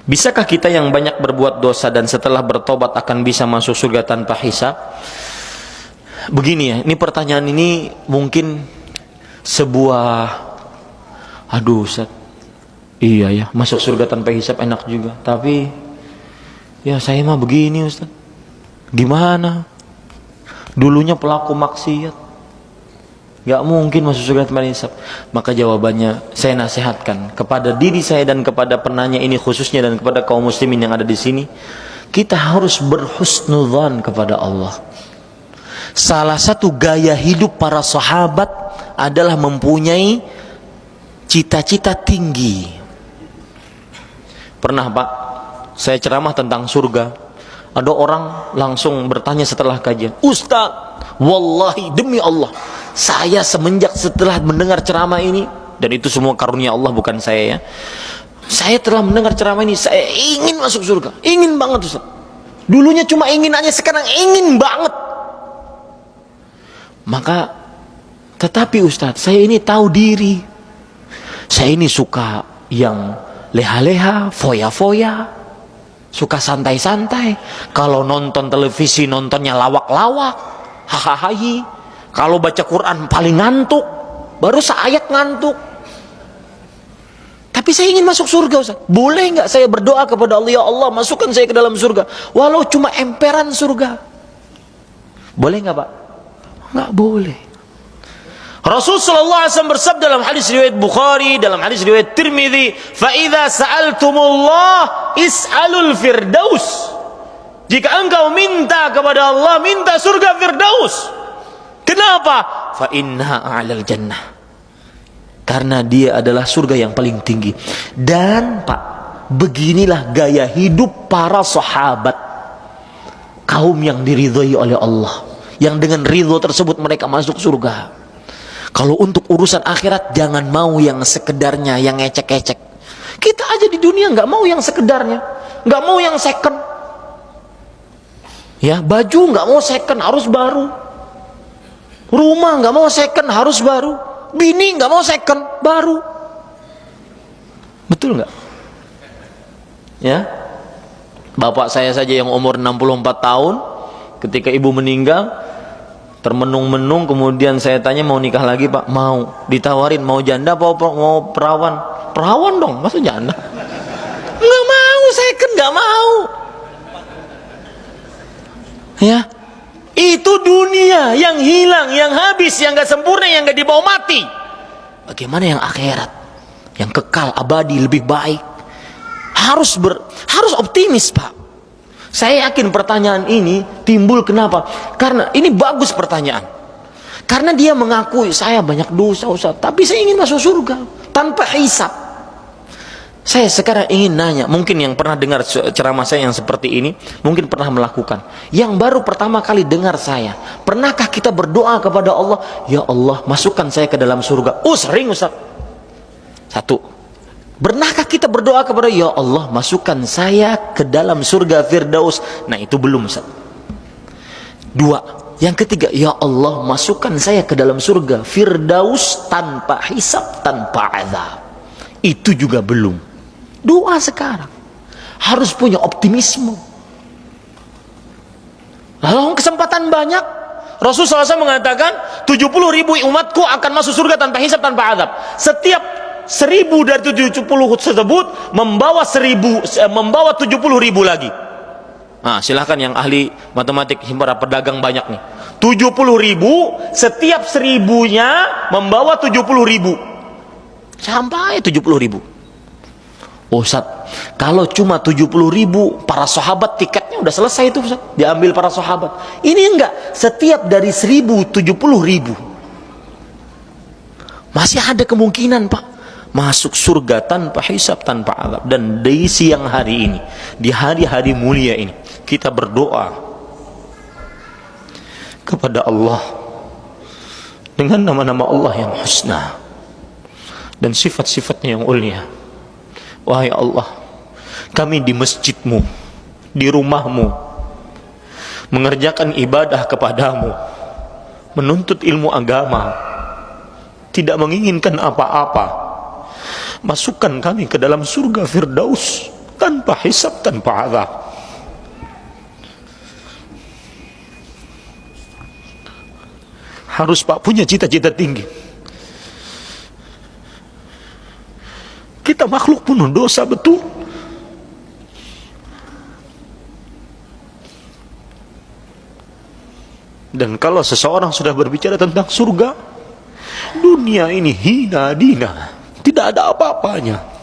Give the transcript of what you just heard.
Bisakah kita yang banyak berbuat dosa dan setelah bertobat akan bisa masuk surga tanpa hisab? Begini ya, ini pertanyaan ini mungkin sebuah, aduh Ustaz, iya ya, masuk surga tanpa hisab enak juga. Tapi ya saya mah begini Ustaz, gimana? Dulunya pelaku maksiat, gak mungkin masuk surga tanpa hisab. Maka jawabannya saya nasihatkan kepada diri saya dan kepada penanya ini khususnya, dan kepada kaum muslimin yang ada di sini, kita harus berhusnudzan kepada Allah. Salah satu gaya hidup para sahabat adalah mempunyai cita-cita tinggi. Pernah Pak, saya ceramah tentang surga, ada orang langsung bertanya setelah kajian, Ustaz, wallahi demi Allah, saya semenjak setelah mendengar ceramah ini, dan itu semua karunia Allah bukan saya ya, saya telah mendengar ceramah ini, saya ingin masuk surga, ingin banget Ustaz. Dulunya cuma ingin aja, sekarang ingin banget. Maka, tetapi Ustaz, saya ini tahu diri, saya ini suka yang leha-leha, foya-foya, suka santai-santai. Kalau nonton televisi nontonnya lawak-lawak, hahaha. Kalau baca Quran paling ngantuk, baru seayat ngantuk. Tapi saya ingin masuk surga Ustaz. Boleh nggak saya berdoa kepada Allah, ya Allah masukkan saya ke dalam surga, walau cuma emperan surga? Boleh nggak Pak? Nggak boleh. Rasulullah SAW bersabda dalam hadis riwayat Bukhari, dalam hadis riwayat Tirmidzi, fa idza sa'altumullah is'alul firdaus. Jika engkau minta kepada Allah, minta surga firdaus. Kenapa? Fa inna a'lal jannah. Karena dia adalah surga yang paling tinggi. Dan Pak, beginilah gaya hidup para sahabat, kaum yang diridhoi oleh Allah, yang dengan ridho tersebut mereka masuk surga. Kalau untuk urusan akhirat, jangan mau yang sekedarnya, yang ecek-ecek. Kita aja di dunia nggak mau yang sekedarnya, nggak mau yang second. Ya, baju nggak mau second, harus baru. Rumah nggak mau second, harus baru. Bini nggak mau second, baru. Betul nggak? Ya, bapak saya saja yang umur 64 tahun, ketika ibu meninggal, termenung-menung, kemudian saya tanya, mau nikah lagi Pak? Mau. Ditawarin, mau janda apa mau perawan? Perawan dong, masa janda? Nggak mau, saya kan nggak mau. Ya, itu dunia yang hilang, yang habis, yang nggak sempurna, yang nggak dibawa mati. Bagaimana yang akhirat, yang kekal abadi, lebih baik? Harus optimis Pak. Saya yakin pertanyaan ini timbul kenapa? Karena ini bagus pertanyaan. Karena dia mengakui, saya banyak dosa Ustaz, tapi saya ingin masuk surga tanpa hisab. Saya sekarang ingin nanya, mungkin yang pernah dengar ceramah saya yang seperti ini, mungkin pernah melakukan. Yang baru pertama kali dengar saya, pernahkah kita berdoa kepada Allah, ya Allah masukkan saya ke dalam surga? Sering Ustaz. Satu. Pernahkah kita berdoa kepada, ya Allah masukkan saya ke dalam surga firdaus? Nah itu belum Ustaz. Dua. Yang ketiga, ya Allah masukkan saya ke dalam surga firdaus tanpa hisab, tanpa azab. Itu juga belum. Doa sekarang harus punya optimisme. Lalu kesempatan banyak. Rasulullah SAW mengatakan 70.000 umatku akan masuk surga tanpa hisab, tanpa azab. Setiap 1.000 dari 70 tersebut membawa 70.000 lagi. Nah, silahkan yang ahli matematik, para pedagang banyak nih. 70.000, setiap 1.000-nya membawa 70.000. Sampai 70.000. Ustaz, kalau cuma 70.000, para sahabat tiketnya udah selesai itu Ustaz, diambil para sahabat. Ini enggak, setiap dari 1.000, 70.000. Masih ada kemungkinan Pak masuk surga tanpa hisab, tanpa azab. Dan di siang hari ini, di hari-hari mulia ini, kita berdoa kepada Allah dengan nama-nama Allah yang husna dan sifat-sifatnya yang ulia. Wahai Allah, kami di masjidmu, di rumahmu, mengerjakan ibadah kepadamu, menuntut ilmu agama, tidak menginginkan apa-apa. Masukkan kami ke dalam surga firdaus tanpa hisab, tanpa azab. Harus Pak punya cita-cita tinggi. Kita makhluk penuh dosa, betul. Dan kalau seseorang sudah berbicara tentang surga, dunia ini hina dina, tidak ada apa-apanya.